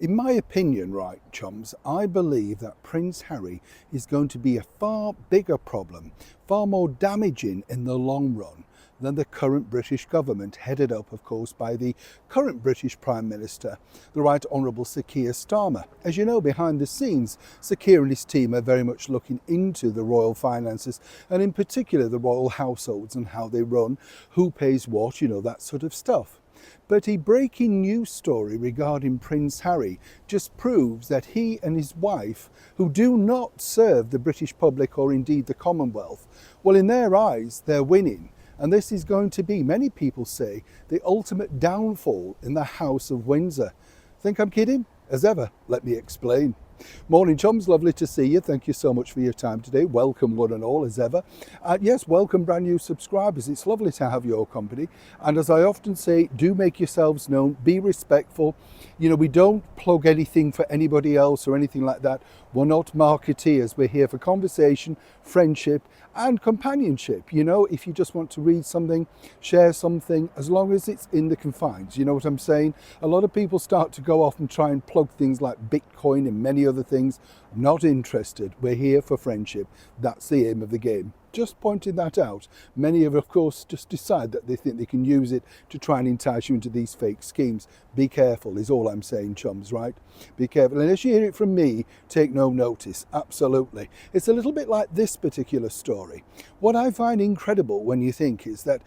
In my opinion, right, chums, I believe that Prince Harry is going to be a far bigger problem, far more damaging in the long run than the current British government, headed up, of course, by the current British Prime Minister, the Right Honourable Sir Keir Starmer. As you know, behind the scenes, Sir Keir and his team are very much looking into the royal finances, and in particular the royal households and how they run, who pays what, that sort of stuff. But a breaking news story regarding Prince Harry just proves that he and his wife, who do not serve the British public or indeed the Commonwealth, well, in their eyes, they're winning. And this is going to be, many people say, the ultimate downfall in the House of Windsor. Think I'm kidding? As ever, let me explain. Morning, chums. Lovely to see you. Thank you so much for your time today. Welcome, one and all, as ever. Yes, welcome, brand new subscribers. It's lovely to have your company. And as I often say, do make yourselves known. Be respectful. We don't plug anything for anybody else or anything like that. We're not marketeers. We're here for conversation, friendship, and companionship. If you just want to read something, share something, as long as it's in the confines. You know what I'm saying? A lot of people start to go off and try and plug things like Bitcoin and many other things. Not interested. We're here for friendship. That's the aim of the game. Just pointing that out. Many of course, just decide that they think they can use it to try and entice you into these fake schemes. Be careful is all I'm saying, chums, right? Be careful. And as you hear it from me, take no notice. Absolutely. It's a little bit like this particular story. What I find incredible when you think is that,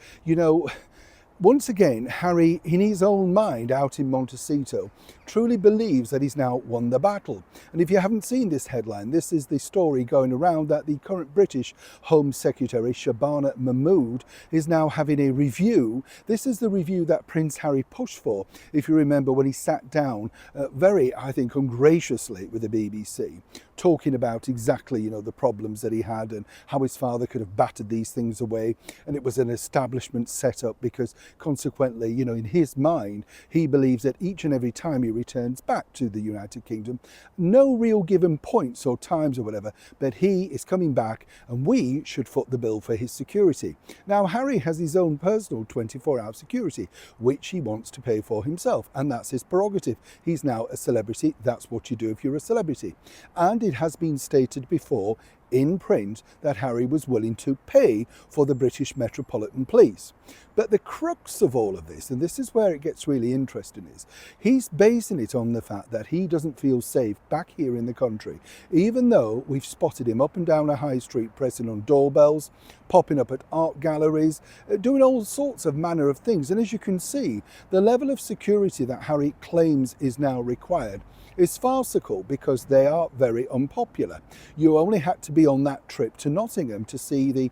once again, Harry, in his own mind out in Montecito, truly believes that he's now won the battle. And if you haven't seen this headline, this is the story going around that the current British Home Secretary, Shabana Mahmood, is now having a review. This is the review that Prince Harry pushed for, if you remember, when he sat down very, I think, ungraciously with the BBC, talking about exactly, the problems that he had and how his father could have battered these things away. And it was an establishment set up because consequently, in his mind, he believes that each and every time he returns back to the United Kingdom, no real given points or times or whatever, but he is coming back and we should foot the bill for his security. Now, Harry has his own personal 24-hour security, which he wants to pay for himself, and that's his prerogative. He's now a celebrity. That's what you do if you're a celebrity. And it has been stated before in print that Harry was willing to pay for the British Metropolitan Police. But the crux of all of this, and this is where it gets really interesting, is he's basing it on the fact that he doesn't feel safe back here in the country, even though we've spotted him up and down a high street pressing on doorbells, popping up at art galleries, doing all sorts of manner of things. And as you can see, the level of security that Harry claims is now required is farcical because they are very unpopular. You only had to be on that trip to Nottingham to see the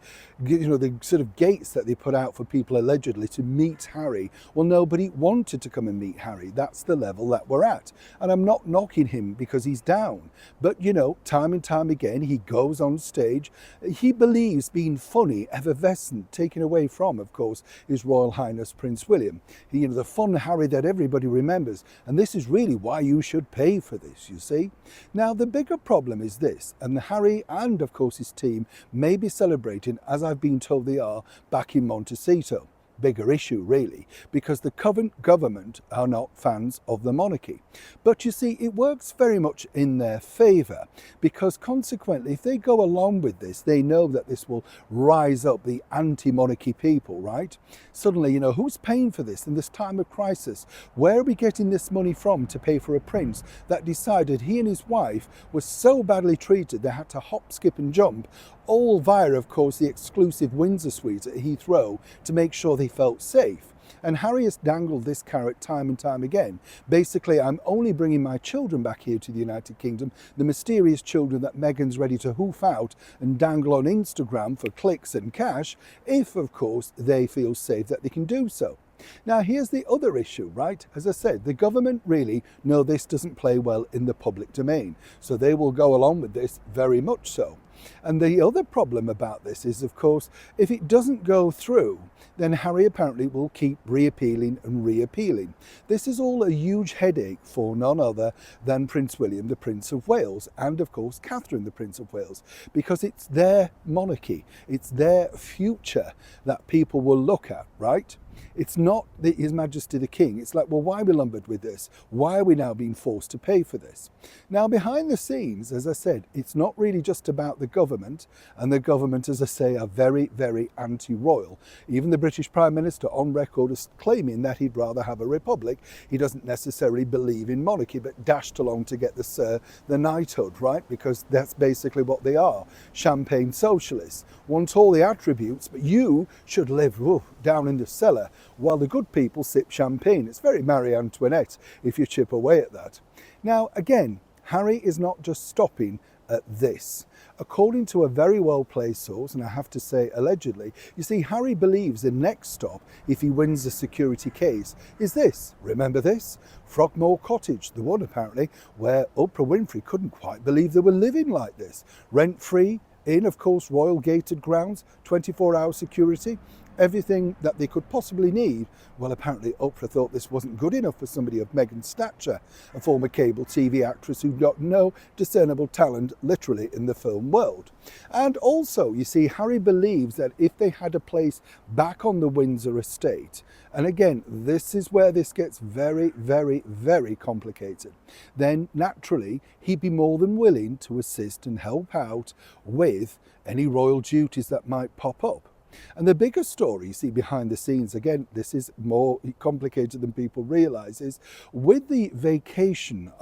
sort of gates that they put out for people allegedly to meet Harry. Well, nobody wanted to come and meet Harry. That's the level that we're at. And I'm not knocking him because he's down. But, time and time again, he goes on stage. He believes being funny, effervescent, taken away from, of course, His Royal Highness Prince William. The fun Harry that everybody remembers. And this is really why you should pay for this, you see. Now, the bigger problem is this, and Harry and, of course, his team may be celebrating, as I've been told they are, back in Montecito. Bigger issue, really, because the current government are not fans of the monarchy. But you see, it works very much in their favour, because consequently, if they go along with this, they know that this will rise up the anti-monarchy people, right? Suddenly, who's paying for this in this time of crisis? Where are we getting this money from to pay for a prince that decided he and his wife were so badly treated they had to hop, skip and jump, all via, of course, the exclusive Windsor suite at Heathrow to make sure they felt safe? And Harry has dangled this carrot time and time again. Basically, I'm only bringing my children back here to the United Kingdom, the mysterious children that Meghan's ready to hoof out and dangle on Instagram for clicks and cash, if, of course, they feel safe that they can do so. Now, here's the other issue, right? As I said, the government really know this doesn't play well in the public domain, so they will go along with this very much so. And the other problem about this is, of course, if it doesn't go through, then Harry apparently will keep reappealing and reappealing. This is all a huge headache for none other than Prince William, the Prince of Wales, and of course Catherine, the Prince of Wales, because it's their monarchy, it's their future that people will look at, right? It's not His Majesty the King. It's like, well, why are we lumbered with this? Why are we now being forced to pay for this? Now, behind the scenes, as I said, it's not really just about the government, and the government, as I say, are very, very anti-royal. Even the British Prime Minister on record is claiming that he'd rather have a republic. He doesn't necessarily believe in monarchy, but dashed along to get the knighthood, right? Because that's basically what they are, champagne socialists. Want all the attributes, but you should live down in the cellar while the good people sip champagne. It's very Marie Antoinette if you chip away at that. Now, again, Harry is not just stopping at this. According to a very well-placed source, and I have to say allegedly, you see, Harry believes the next stop, if he wins the security case, is this. Remember this? Frogmore Cottage, the one apparently where Oprah Winfrey couldn't quite believe they were living like this. Rent-free, in, of course, royal gated grounds, 24-hour security, everything that they could possibly need. Well, apparently Oprah thought this wasn't good enough for somebody of Meghan's stature, a former cable TV actress who got no discernible talent literally in the film world. And also, you see, Harry believes that if they had a place back on the Windsor estate, and again, this is where this gets very, very, very complicated, then naturally he'd be more than willing to assist and help out with any royal duties that might pop up. And the bigger story, you see, behind the scenes, again, this is more complicated than people realise, is with the vacation,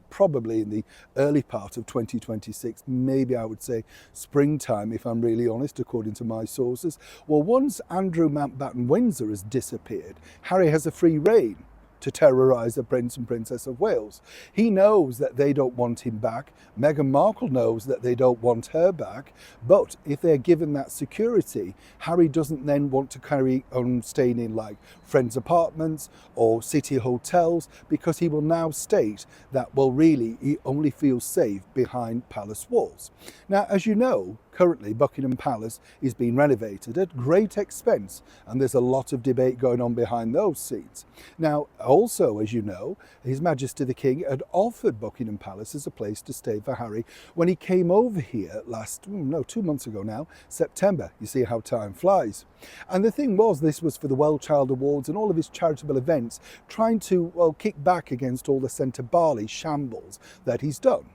probably in the early part of 2026, maybe I would say springtime, if I'm really honest, according to my sources. Well, once Andrew Mountbatten Windsor has disappeared, Harry has a free rein to terrorise the Prince and Princess of Wales. He knows that they don't want him back. Meghan Markle knows that they don't want her back. But if they're given that security, Harry doesn't then want to carry on staying in like friends' apartments or city hotels, because he will now state that, well, really, he only feels safe behind palace walls. Now, as you know, currently Buckingham Palace is being renovated at great expense, and there's a lot of debate going on behind those scenes. Now, also, as you know, His Majesty the King had offered Buckingham Palace as a place to stay for Harry when he came over here 2 months ago now, September. You see how time flies. And the thing was, this was for the Well Child Awards and all of his charitable events, trying to, well, kick back against all the Centre Barley shambles that he's done.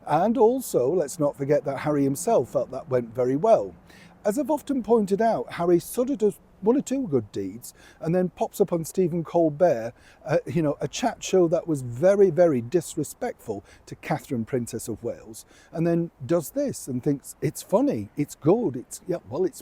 And also, let's not forget that Harry himself felt that went very well. As I've often pointed out, Harry sort of does one or two good deeds and then pops up on Stephen Colbert, a chat show that was very, very disrespectful to Catherine, Princess of Wales, and then does this and thinks it's funny, it's good, it's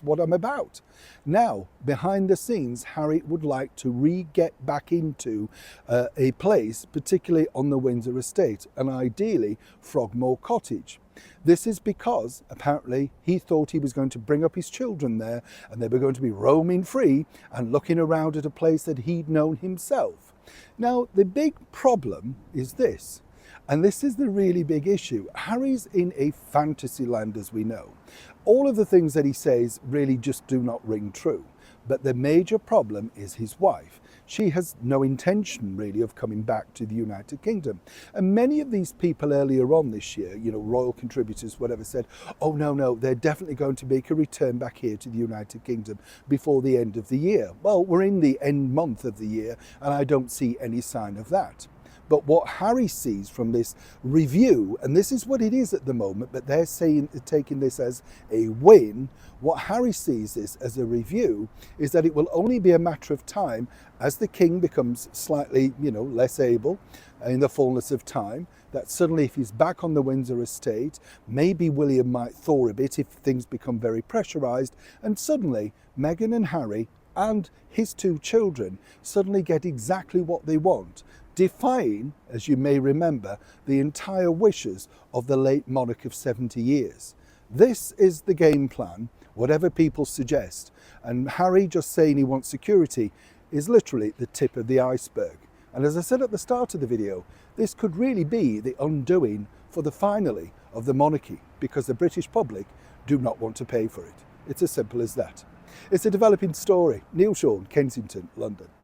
what I'm about. Now, behind the scenes, Harry would like to get back into a place, particularly on the Windsor estate, and ideally Frogmore Cottage. This is because apparently he thought he was going to bring up his children there and they were going to be roaming free and looking around at a place that he'd known himself. Now, the big problem is this, and this is the really big issue. Harry's in a fantasy land, as we know. All of the things that he says really just do not ring true. But the major problem is his wife. She has no intention really of coming back to the United Kingdom. And many of these people earlier on this year, royal contributors, whatever, said, oh no, they're definitely going to make a return back here to the United Kingdom before the end of the year. Well, we're in the end month of the year and I don't see any sign of that. But what Harry sees from this review, and this is what it is at the moment, but they're taking this as a win. What Harry sees this as a review is that it will only be a matter of time as the king becomes slightly, less able in the fullness of time, that suddenly if he's back on the Windsor estate, maybe William might thaw a bit if things become very pressurised, and suddenly Meghan and Harry and his two children suddenly get exactly what they want, defying, as you may remember, the entire wishes of the late monarch of 70 years. This is the game plan, whatever people suggest, and Harry just saying he wants security is literally the tip of the iceberg. And as I said at the start of the video, this could really be the undoing for the finale of the monarchy, because the British public do not want to pay for it. It's as simple as that. It's a developing story. Neil Sean, Kensington, London.